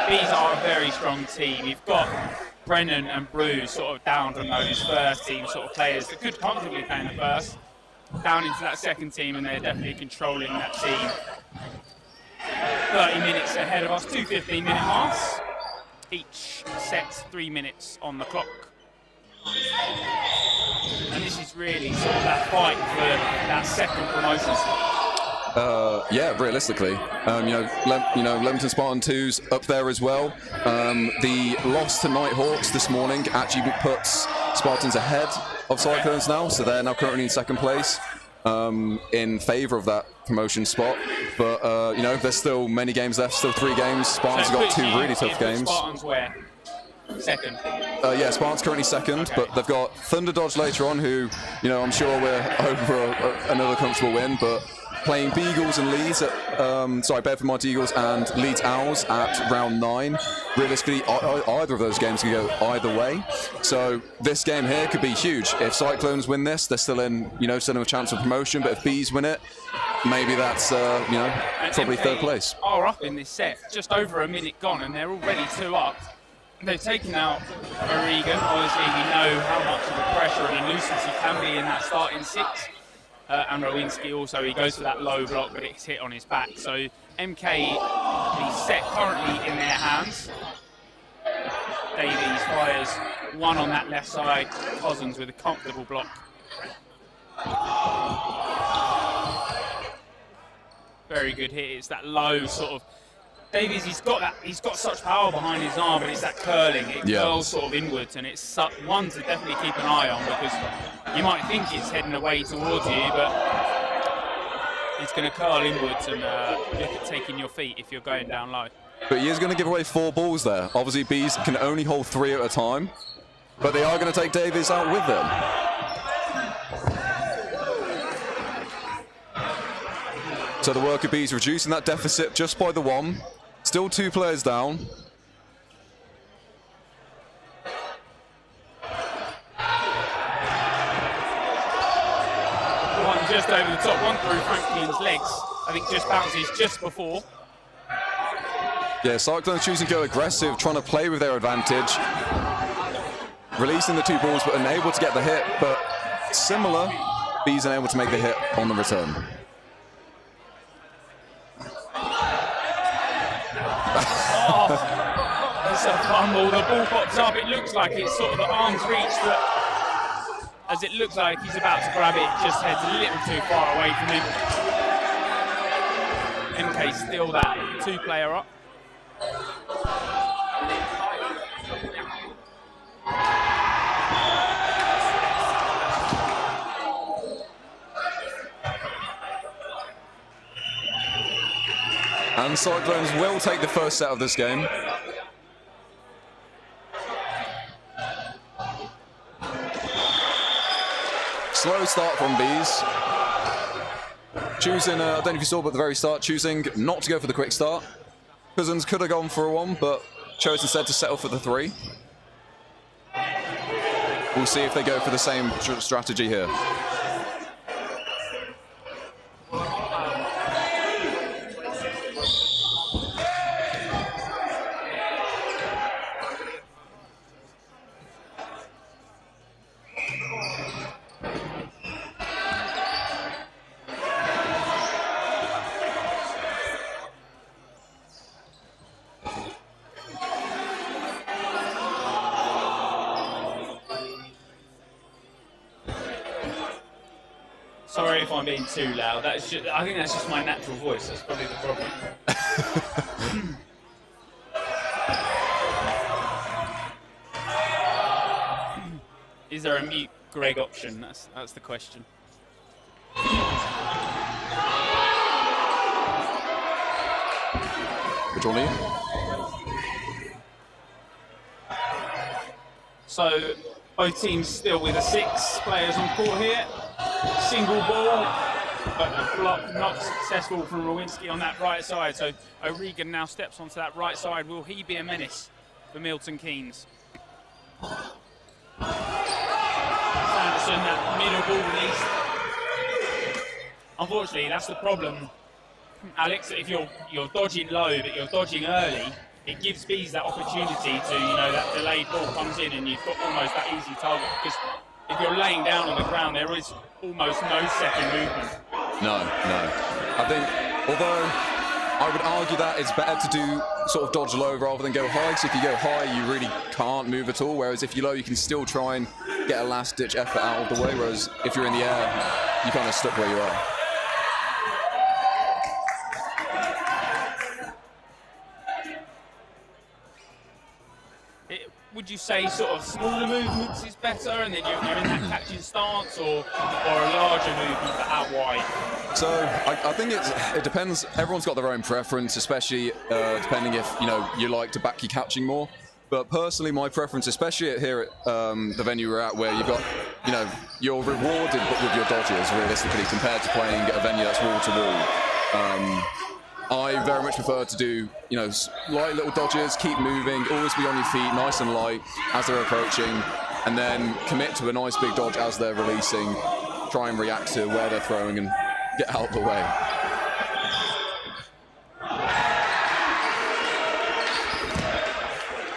These are a very strong team. You've got Brennan and Bruce sort of down from those first team sort of players that could comfortably play in the first, down into that second team, and they're definitely controlling that team. 30 minutes ahead of us, 2 15-minute halves. Each set 3 minutes on the clock. And this is really sort of that fight for that second promotion slot. Yeah, realistically, Leamington Spartan 2's up there as well. The loss to Nighthawks this morning actually puts Spartans ahead of Cyclones now, so they're now currently in second place in favour of that promotion spot. But there's still many games left, still 3 games. Spartans have got 2 really tough games. Spartans where? Second. Yeah, Spartans currently second, but they've got Thunder Dodge later on, who, I'm sure we're hoping for another comfortable win, but playing Beagles and Leeds at, Bedford Mighty Eagles and Leeds Owls at round 9. Realistically, either of those games can go either way. So this game here could be huge. If Cyclones win this, they're still in, still in a chance of promotion. But if Bees win it, maybe that's, probably third place. Are up in this set, just over a minute gone, and they're already 2 up. They've taken out Oregon. Obviously, we know how much of a pressure and a nuisance he can be in that starting 6. And Rowinski also, he goes for that low block, but it's hit on his back. So MK, the set currently in their hands. Davies fires 1 on that left side. Cousins with a comfortable block. Very good hit. It's that low sort of. Davies, he's got such power behind his arm, but it's that curling. It curls sort of inwards, and it's one to definitely keep an eye on, because you might think it's heading away towards you, but it's going to curl inwards and look at taking your feet if you're going down low. But he is going to give away 4 balls there. Obviously, Bees can only hold 3 at a time, but they are going to take Davies out with them. So the worker Bees reducing that deficit just by the 1. Still 2 players down. One just over the top, one through Franklin's legs. I think just bounces just before. Yeah, Cyclones choosing to go aggressive, trying to play with their advantage. Releasing the 2 balls, but unable to get the hit. But similar, Bees unable to make the hit on the return. It's a fumble, the ball pops up, it looks like it's sort of the arm's reach, but as it looks like he's about to grab it, it just heads a little too far away from him. MK still that 2-player up. And Cyclones will take the first set of this game. Slow start from Bees. Choosing, I don't know if you saw, but at the very start, choosing not to go for the quick start. Cousins could have gone for a 1, but chose instead to settle for the 3. We'll see if they go for the same strategy here. Sorry if I'm being too loud. I think that's just my natural voice. That's probably the problem. Is there a mute Greg option? That's the question. Which one are you? So both teams still with 6 players on court here. Single ball, but a block not successful from Rowinski on that right side. So O'Regan now steps onto that right side. Will he be a menace for Milton Keynes? Sanderson, that middle ball release. Unfortunately, that's the problem, Alex. If you're dodging low, but you're dodging early, it gives bees that opportunity to, you know, that delayed ball comes in and you've got almost that easy target, because if you're laying down on the ground, there is almost no second movement. No. I think, although I would argue that it's better to do sort of dodge low rather than go high, because if you go high, you really can't move at all, whereas if you're low, you can still try and get a last-ditch effort out of the way, whereas if you're in the air, you're kind of stuck where you are. Would you say sort of smaller movements is better, and then you're in that catching stance, or a larger movement but out wide? So I think it depends. Everyone's got their own preference, especially depending if you like to back your catching more. But personally, my preference, especially here at the venue we're at, where you've got, you're rewarded with your dodges realistically compared to playing at a venue that's wall to wall. I very much prefer to do, light little dodges, keep moving, always be on your feet, nice and light as they're approaching, and then commit to a nice big dodge as they're releasing, try and react to where they're throwing and get out of the way.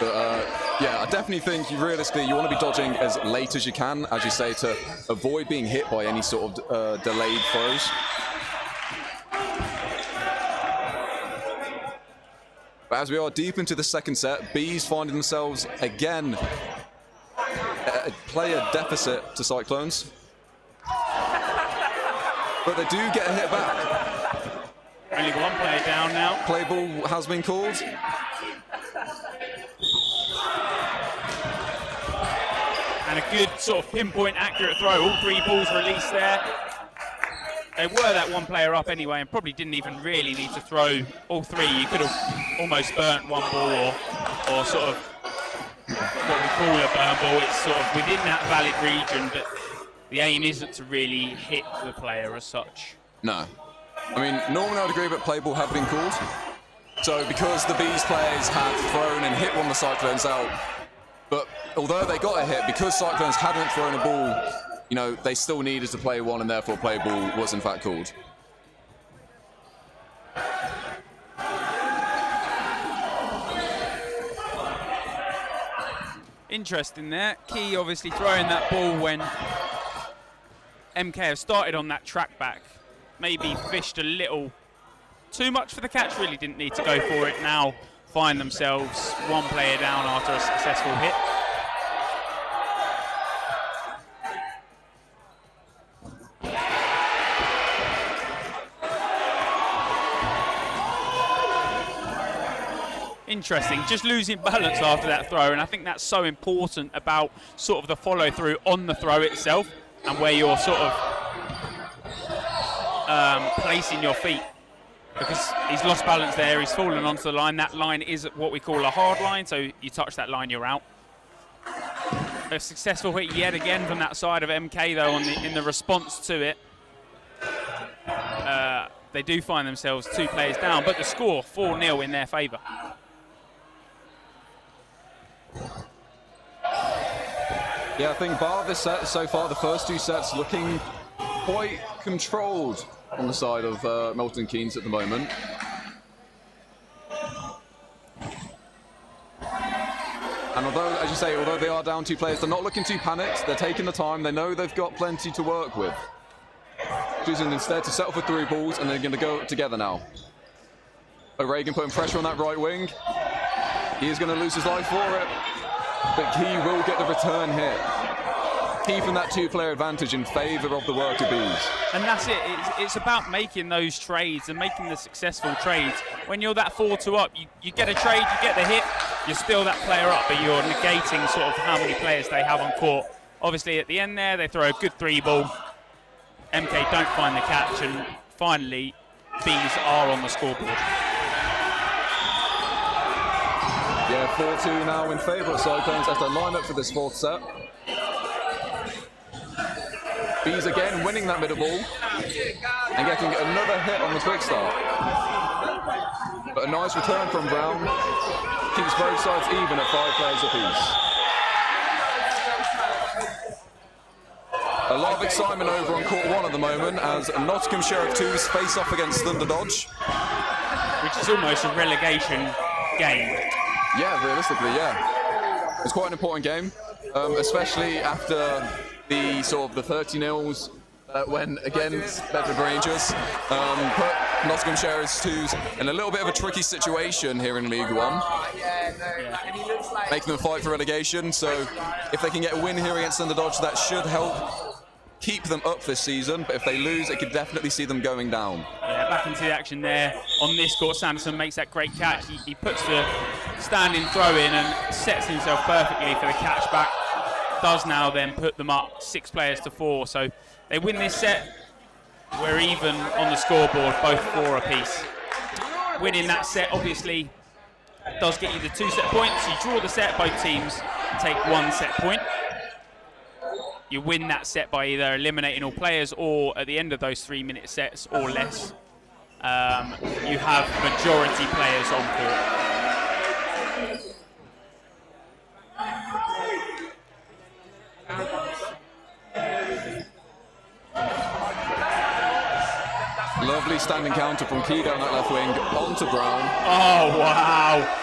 But yeah, I definitely think realistically you want to be dodging as late as you can, as you say, to avoid being hit by any sort of delayed throws. But as we are deep into the second set, Bees finding themselves again at a player deficit to Cyclones. But they do get a hit back. Only one player down now. Play ball has been called. And a good sort of pinpoint accurate throw. All three balls released there. They were that one player up anyway, and probably didn't even really need to throw all three. You could have almost burnt one ball, or sort of what we call a burn ball. It's sort of within that valid region, but the aim isn't to really hit the player as such. No. I mean, normally I would agree, but play ball have been called. So because the Bees players had thrown and hit one of the Cyclones out, but although they got a hit, because Cyclones hadn't thrown a ball, they still needed to play one, and therefore play ball was in fact called. Interesting there. Key obviously throwing that ball when MK have started on that track back. Maybe fished a little too much for the catch, really didn't need to go for it. Now find themselves one player down after a successful hit. Interesting, just losing balance after that throw, and I think that's so important about sort of the follow through on the throw itself and where you're sort of placing your feet, because he's lost balance there, he's fallen onto the line. That line is what we call a hard line, so you touch that line, you're out. A successful hit yet again from that side of MK though in the response to it. They do find themselves two players down, but the score 4-0 in their favour. Yeah, I think bar this set so far, the first two sets looking quite controlled on the side of Milton Keynes at the moment. And although, as you say, although they are down two players, they're not looking too panicked. They're taking the time. They know they've got plenty to work with. Choosing instead to settle for three balls, and they're going to go together now. O'Regan putting pressure on that right wing. He is going to lose his life for it, but he will get the return hit, keeping that two-player advantage in favour of the worker Bees. And that's it. It's about making those trades and making the successful trades. When you're that 4-2 up, you get a trade, you get the hit, you're still that player up, but you're negating sort of how many players they have on court. Obviously, at the end there, they throw a good three ball. MK don't find the catch, and finally, Bees are on the scoreboard. Yeah, 4-2 now in favour of Cyclones as they line up for this fourth set. Bees again winning that middle ball and getting another hit on the quick start. But a nice return from Brown keeps both sides even at 5 players apiece. A lot of excitement over on court 1 at the moment as Nottingham Sheriff 2's face off against Thunder Dodge. Which is almost a relegation game. Yeah, realistically, yeah. It's quite an important game, especially after the sort of the 30-0s that went against Bedford Rangers. Put Nottinghamshire's twos in a little bit of a tricky situation here in League One, making them fight for relegation. So if they can get a win here against Thunder Dodge, that should help keep them up this season. But if they lose, it could definitely see them going down. Yeah, back into the action there on this court. Sanderson makes that great catch. He puts the standing throw in and sets himself perfectly for the catch back. Does now then put them up 6 players to 4. So they win this set. We're even on the scoreboard, both 4 apiece. Winning that set obviously does get you the 2 set points. You draw the set, both teams take 1 set point. You win that set by either eliminating all players or at the end of those 3-minute sets or less, you have majority players on court. Lovely standing counter from Key down that left wing onto Brown. Oh, wow.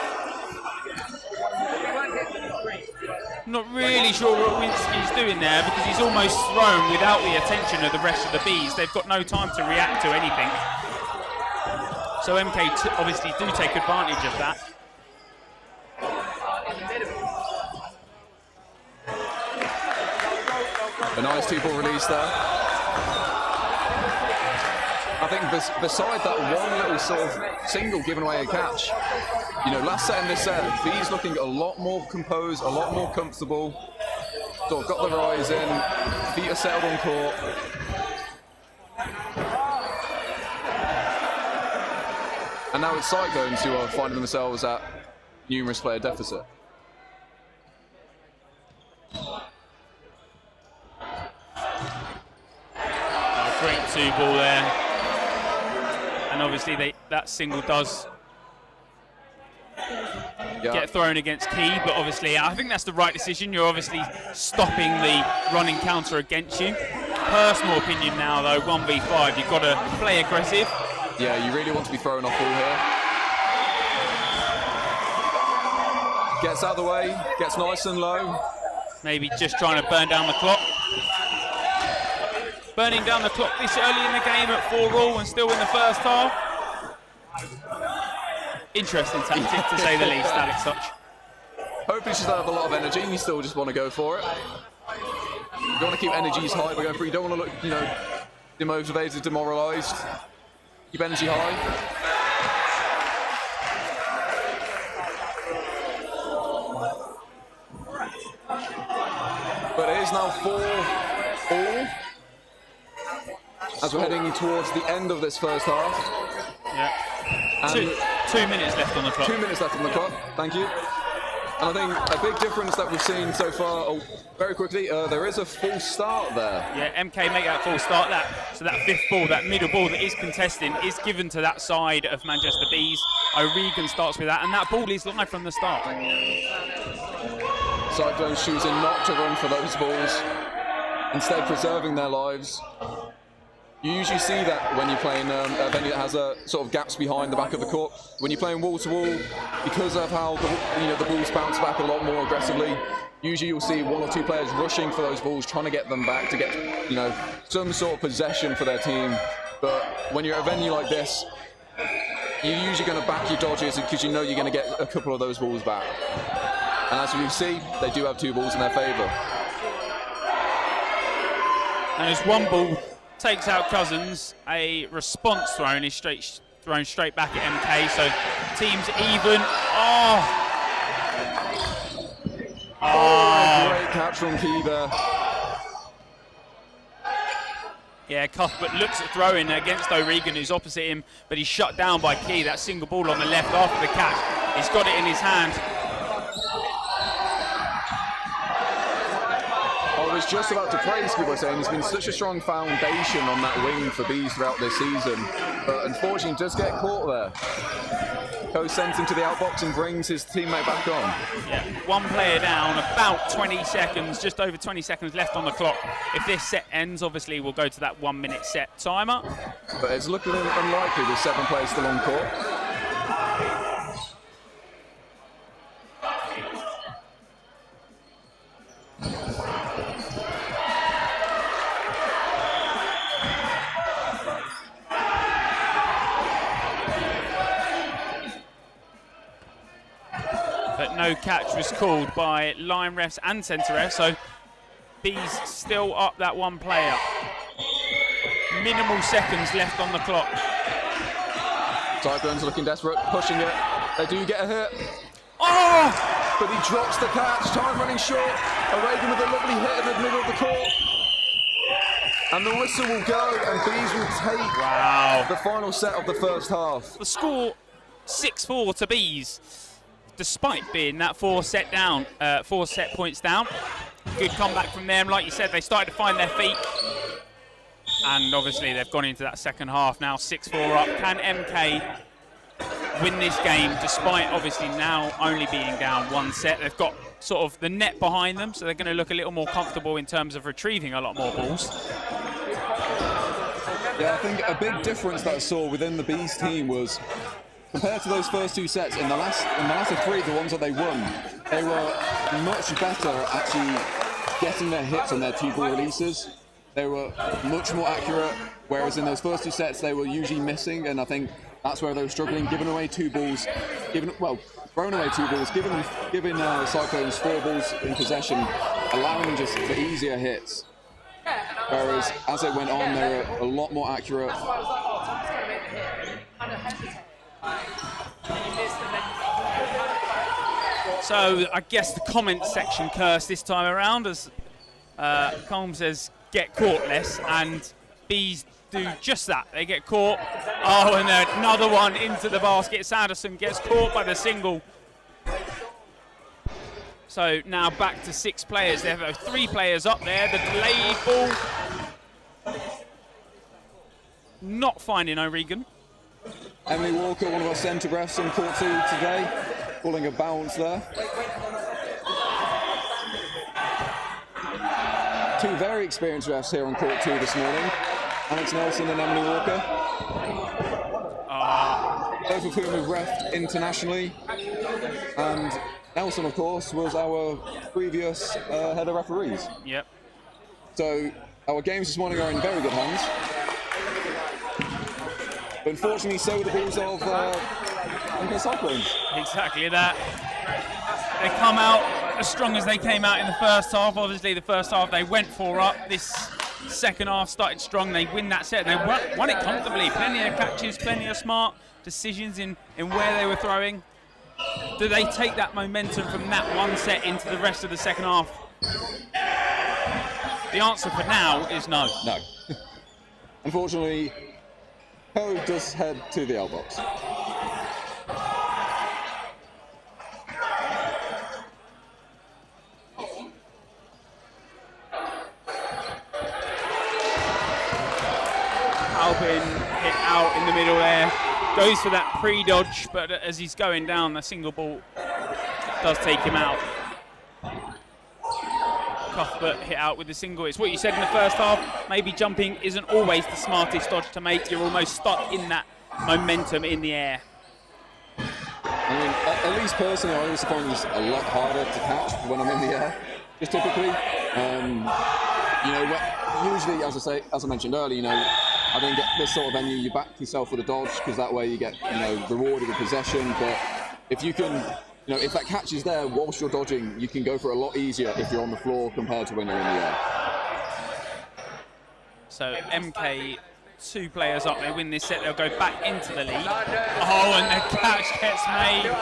Not really sure what Winsky's doing there because he's almost thrown without the attention of the rest of the Bees. They've got no time to react to anything. So MK obviously do take advantage of that. A nice 2-ball release there. I think beside that one little sort of single giving away a catch, you know, last set in this set, Bees looking a lot more composed, a lot more comfortable. Sort of got their eyes in, feet are settled on court. And now it's Cyclones who are finding themselves at numerous player deficit. Great 2-ball there. And obviously that single does get thrown against Key, but obviously I think that's the right decision. You're obviously stopping the running counter against you. Personal opinion now though, 1v5, you've got to play aggressive. Yeah, you really want to be throwing off ball here. Gets out of the way, gets nice and low. Maybe just trying to burn down the clock. Burning down the clock this early in the game at 4-all and still in the first half. Interesting tactic to say the least, Alex Such. Hopefully she's have a lot of energy and you still just want to go for it. You don't want to keep energies high by going for it. You don't want to look, you know, demotivated, demoralised. Keep energy high. But it is now 4-all. As we're heading towards the end of this first half. Yeah. 2 minutes left on the clock. 2 minutes left on the clock, thank you. And I think a big difference that we've seen so far, very quickly, there is a full start there. Yeah, MK make that full start. So that 5th ball, that middle ball that is contesting, is given to that side of Manchester Bees. O'Regan starts with that, and that ball is live from the start. Cyclones choosing not to run for those balls, instead preserving their lives. You usually see that when you're playing a venue that has sort of gaps behind the back of the court. When you're playing wall-to-wall, because of how the balls bounce back a lot more aggressively, usually you'll see 1 or 2 players rushing for those balls, trying to get them back to get some sort of possession for their team. But when you're at a venue like this, you're usually going to back your dodges because you know you're going to get a couple of those balls back. And as you see, they do have 2 balls in their favour. And as 1 ball takes out Cousins, a response thrown is thrown straight back at MK, so teams even. Great catch from Key there. Yeah, Cuthbert looks at throwing against O'Regan, who's opposite him, but he's shut down by Key. That single ball on the left after the catch, he's got it in his hand. I was just about to praise Key by saying there's been such a strong foundation on that wing for Bees throughout this season, but unfortunately does get caught there. Coe sends him to the outbox and brings his teammate back on. Yeah, 1 player down, about 20 seconds, just over 20 seconds left on the clock. If this set ends, obviously we'll go to that 1-minute set timer. But it's looking unlikely with 7 players still on court. but no catch was called by line refs and centre refs, so Bees still up that one player. Minimal seconds left on the clock. Cyclones looking desperate, pushing it. They do get a hit. Oh! But he drops the catch, time running short. O'Regan with a lovely hit in the middle of the court. And the whistle will go, and Bees will take the final set of the first half. The score 6-4 to Bees, despite being that 4 set points down. Good comeback from them. Like you said, they started to find their feet. And obviously they've gone into that second half now, 6-4 up. Can MK win this game despite obviously now only being down 1 set? They've got sort of the net behind them, so they're going to look a little more comfortable in terms of retrieving a lot more balls. Yeah, I think a big difference that I saw within the Bees team was compared to those first 2 sets, in the last of 3, the ones that they won, they were much better at actually getting their hits on their 2-ball releases. They were much more accurate, whereas in those first 2 sets they were usually missing, and I think that's where they were struggling, giving away 2 balls, throwing away 2 balls, giving Cyclones 4 balls in possession, allowing them just for easier hits. Whereas as it went on, they were a lot more accurate. So I guess the comment section cursed this time around as Combs says get caught less, and Bees do just that. They get caught. Oh, and another one into the basket. Sanderson gets caught by the single. So now back to 6 players. There are 3 players up there. The delayed ball. Not finding O'Regan. Emily Walker, one of our centre refs on court 2 today, calling a bounce there. 2 very experienced refs here on court 2 this morning. Alex Nelson and Emily Walker. Both of whom have refed internationally. And Nelson, of course, was our previous head of referees. Yep. So our games this morning are in very good hands. But unfortunately, so are the balls of the Cyclones. Exactly that. They come out as strong as they came out in the first half. Obviously, the first half they went 4 up. This second half started strong. They win that set. They won it comfortably. Plenty of catches, plenty of smart decisions in where they were throwing. Do they take that momentum from that 1 set into the rest of the second half? The answer for now is no. No. Unfortunately, Code does head to the L box. Albin hit out in the middle there. Goes for that pre-dodge, but as he's going down, the single ball does take him out. Cuthbert hit out with the single. It's what you said in the first half. Maybe jumping isn't always the smartest dodge to make. You're almost stuck in that momentum in the air. I mean, at least personally, I always find this a lot harder to catch when I'm in the air. Just typically, you know, usually, as I mentioned earlier, you know, I think at this sort of venue, you back yourself with a dodge because that way you get, you know, rewarded with possession. But if you can, you know, if that catch is there whilst you're dodging, you can go for it a lot easier if you're on the floor compared to when you're in the air. So MK, 2 players up. They win this set. They'll go back into the lead. Oh, and the catch gets made.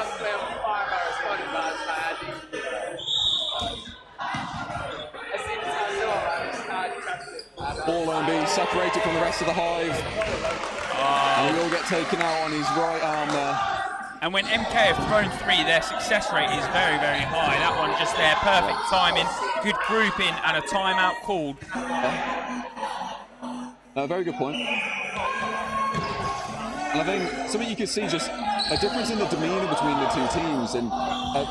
Ball and be separated from the rest of the hive. And he'll get taken out on his right arm there. And when MK have thrown 3, their success rate is very, very high. That one just there, perfect timing, good grouping, and a timeout called. No, very good point. And I think something you could see just a difference in the demeanour between the 2 teams, and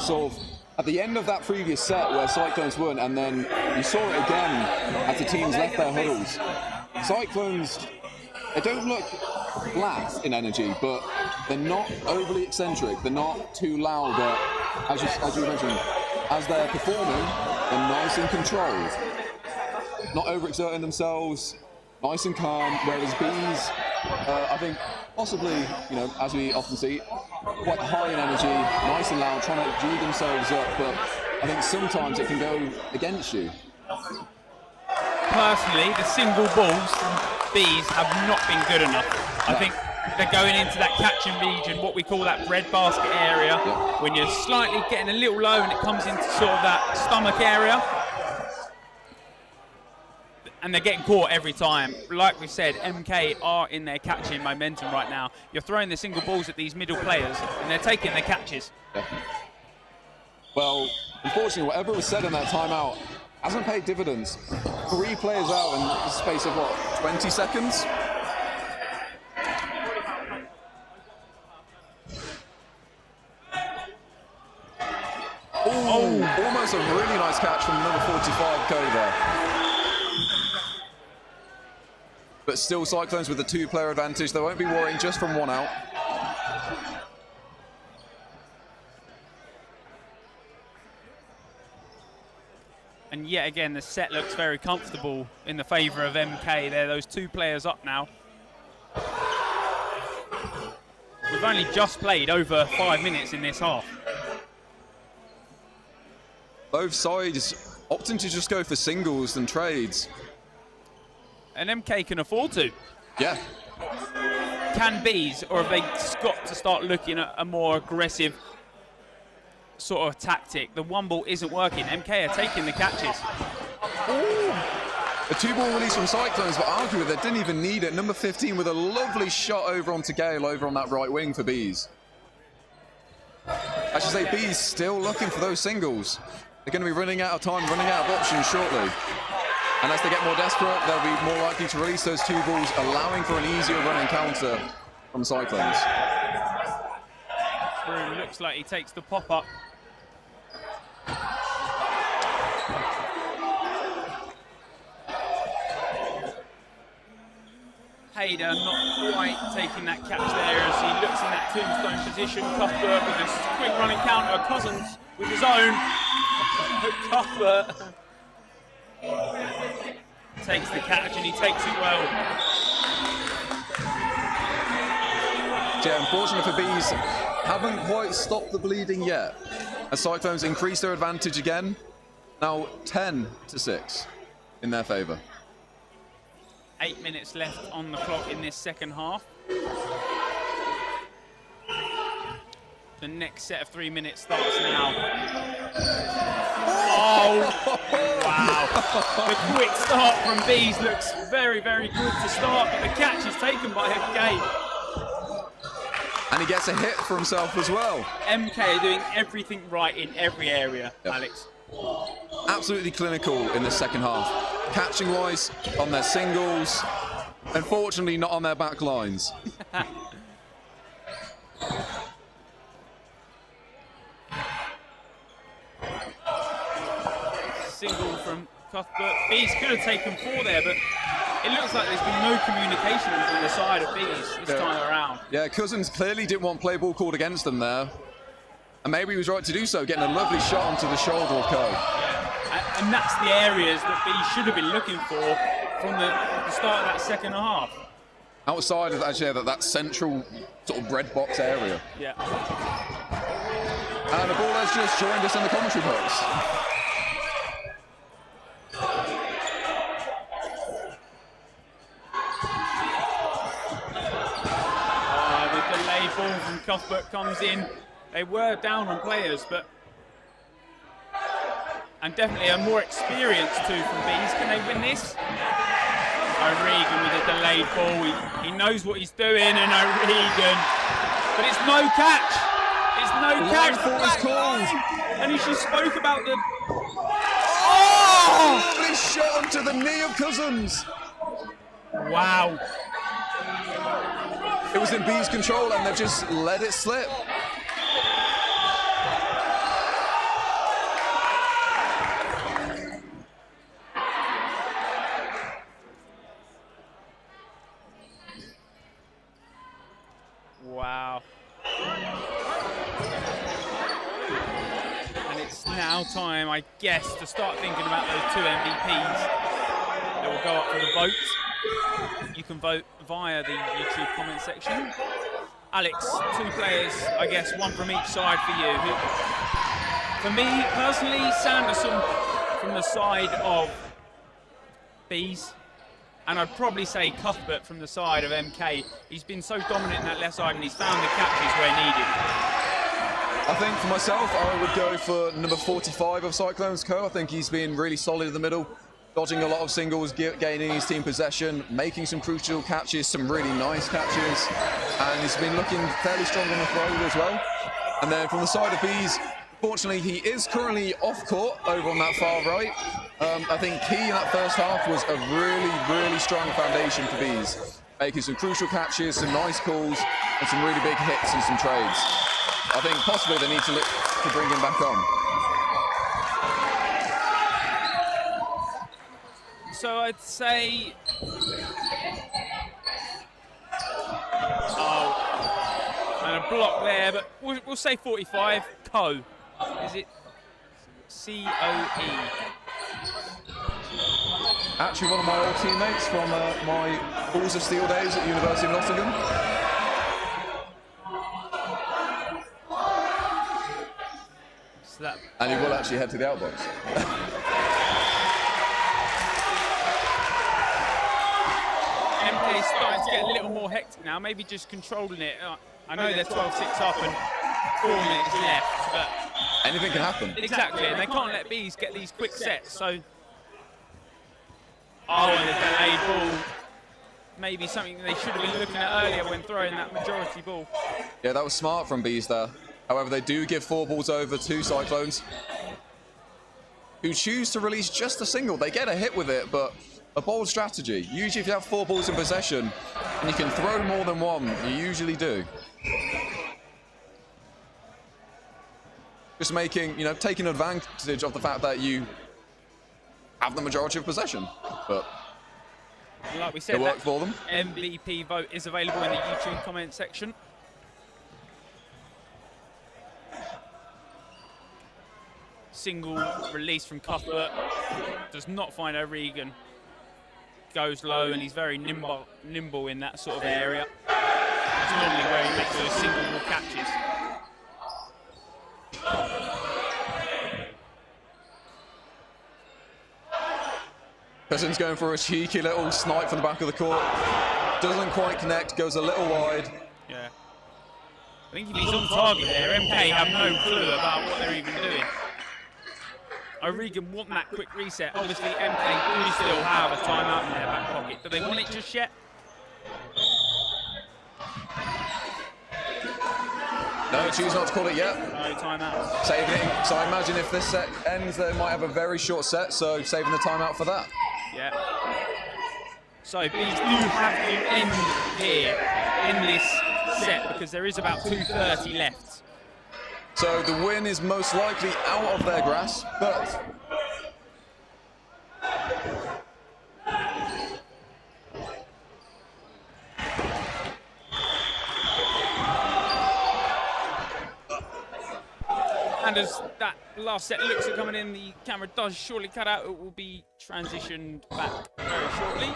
sort of at the end of that previous set where Cyclones won, and then you saw it again as the teams left their huddles. Cyclones, they don't look flat in energy, but they're not overly eccentric. They're not too loud. As you mentioned, as they're performing, they're nice and controlled. Not overexerting themselves, nice and calm. Whereas Bees, I think possibly, you know, as we often see, quite high in energy, nice and loud, trying to G themselves up, but I think sometimes it can go against you. Personally, the single balls from Bees have not been good enough. I think they're going into that catching region, what we call that breadbasket area, when you're slightly getting a little low and it comes into sort of that stomach area. And they're getting caught every time. Like we said, MK are in their catching momentum right now. You're throwing the single balls at these middle players and they're taking their catches. Well, unfortunately, whatever was said in that timeout hasn't paid dividends. 3 players out in the space of, what, 20 seconds? Oh, almost a really nice catch from number 45, Cody there. But still Cyclones with a 2-player advantage. They won't be worrying just from 1 out. And yet again, the set looks very comfortable in the favour of MK. They're those 2 players up now. We've only just played over 5 minutes in this half. Both sides opting to just go for singles and trades. And MK can afford to. Yeah. Can Bees, or have they got to start looking at a more aggressive sort of tactic? The 1 ball isn't working. MK are taking the catches. Ooh. A 2-ball release from Cyclones, but arguably they didn't even need it. Number 15 with a lovely shot over onto Gale over on that right wing for Bees. I should say Bees still looking for those singles. They're going to be running out of time, running out of options shortly. And as they get more desperate, they'll be more likely to release those 2 balls, allowing for an easier running counter from Cyclones. Broom looks like he takes the pop-up. Hayder not quite taking that catch there as he looks in that tombstone position. Cuthbert with a quick running counter. Cousins with his own. Cuthbert takes the catch and he takes it well. Yeah, unfortunate for Bees, haven't quite stopped the bleeding yet. As Cyclones increase their advantage again, now 10-6 in their favour. 8 minutes left on the clock in this second half. The next set of 3 minutes starts now. Oh, wow. The quick start from Bees looks very, very good to start, but the catch is taken by MK. And he gets a hit for himself as well. MK doing everything right in every area, Alex. Absolutely clinical in the second half. Catching wise on their singles, unfortunately not on their back lines. Single from Cuthbert. Bees could have taken 4 there, but it looks like there's been no communication from the side of Bees this time around. Yeah, Cousins clearly didn't want play ball called against them there. And maybe he was right to do so, getting a lovely shot onto the shoulder of Co. Yeah. And that's the areas that Bees should have been looking for from the start of that second half. Outside of actually that central sort of bread box area. Yeah. And the ball has just joined us in the commentary box. The delayed ball from Cuthbert comes in. They were down on players, but and definitely a more experienced 2 from Bees. Can they win this? O'Regan with a delayed ball. He knows what he's doing, and O'Regan, but it's no catch. It's no catch. Is called. And he just spoke about the. Oh! Lovely shot onto the knee of Cousins. Wow. It was in Bees' control, and they've just let it slip. Wow. And it's now time, I guess, to start thinking about those 2 MVPs that will go up for the vote. You can vote via the YouTube comment section. Alex, 2 players, I guess, 1 from each side for you. For me, personally, Sanderson from the side of Bees. And I'd probably say Cuthbert from the side of MK. He's been so dominant in that left side and he's found the catches where needed. I think for myself, I would go for number 45 of Cyclones Co. I think he's been really solid in the middle, dodging a lot of singles, gaining his team possession, making some crucial catches, some really nice catches. And he's been looking fairly strong on the throw as well. And then from the side of Bees, fortunately, he is currently off court over on that far right. I think he in that first half was a really, really strong foundation for Bees, making some crucial catches, some nice calls, and some really big hits and some trades. I think possibly they need to look to bring him back on. So I'd say, and a block there, but we'll say 45. Co. Is it C-O-E? Actually, one of my old teammates from my Balls of Steel days at the University of Nottingham. So that, and he will actually head to the outbox. MK is starting to get a little more hectic now, maybe just controlling it. I know they're 12-6 up and 4 minutes left, but anything can happen. Exactly, and they can't let Bees get these quick sets, so and a delayed ball. Maybe something they should have been looking at earlier when throwing that majority ball. Yeah, that was smart from Bees there. However, they do give 4 balls over to Cyclones, who choose to release just a single. They get a hit with it, but a bold strategy. Usually if you have 4 balls in possession and you can throw more than 1, you usually do. Just making, taking advantage of the fact that you have the majority of possession. But like we said, it worked for them. MVP vote is available in the YouTube comment section. Single release from Cuthbert, does not find O'Regan. Goes low and he's very nimble in that sort of area. That's normally where he makes those single ball catches. Cousins going for a cheeky little snipe from the back of the court. Doesn't quite connect, goes a little wide. Yeah. I think if he's on target there, MK have no clue about what they're even doing. O'Regan want that quick reset. Obviously, MK do still have a timeout in their back pocket. Do they want it just yet? No, choose not to call it yet. No timeout. Saving it. So I imagine if this set ends, they might have a very short set, so saving the timeout for that. Yeah. So Bees do have to end here in this set because there is about 2:30 left. So the win is most likely out of their grasp, but and as that last set looks at coming in, the camera does surely cut out. It will be transitioned back very shortly.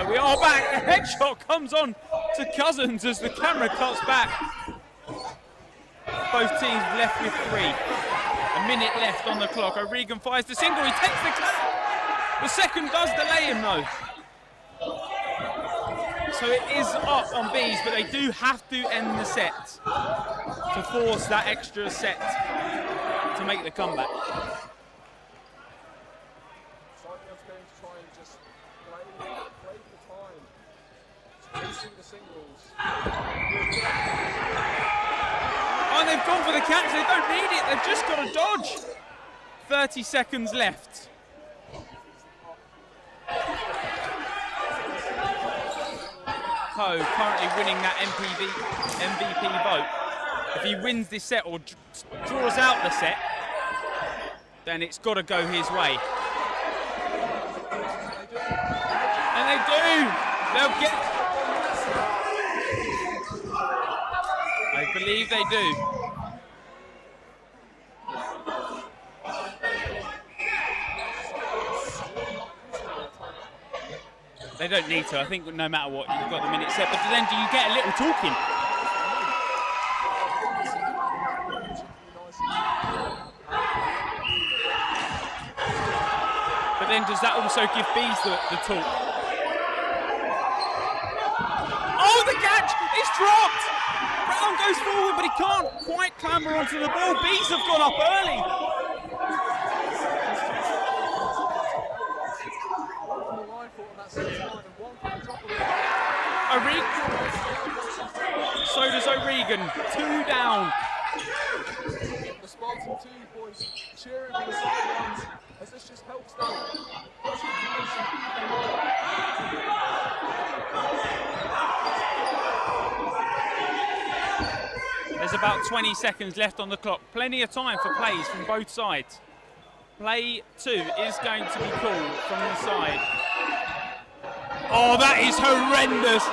We are back. The headshot comes on to Cousins as the camera cuts back. Both teams left with 3. A minute left on the clock. O'Regan fires the single. He takes the clap. The second does delay him though. So it is up on Bees, but they do have to end the set to force that extra set to make the comeback. Oh, they've gone for the catch. They don't need it. They've just got to dodge. 30 seconds left. Coe currently winning that MVP vote. If he wins this set or draws out the set, then it's got to go his way. And they do. They'll get. I believe they do. They don't need to. I think no matter what, you've got the minute set. But then do you get a little talking? But then does that also give Bees the talk? Oh, the catch! It's dropped! Brown goes forward, but he can't quite clamber onto the ball. Bees have gone up early. So does O'Regan. 2 down. The Spartan 2 boys cheering for the Cyclones as this just helps them. There's about 20 seconds left on the clock. Plenty of time for plays from both sides. Play 2 is going to be called from the side. Oh, that is horrendous.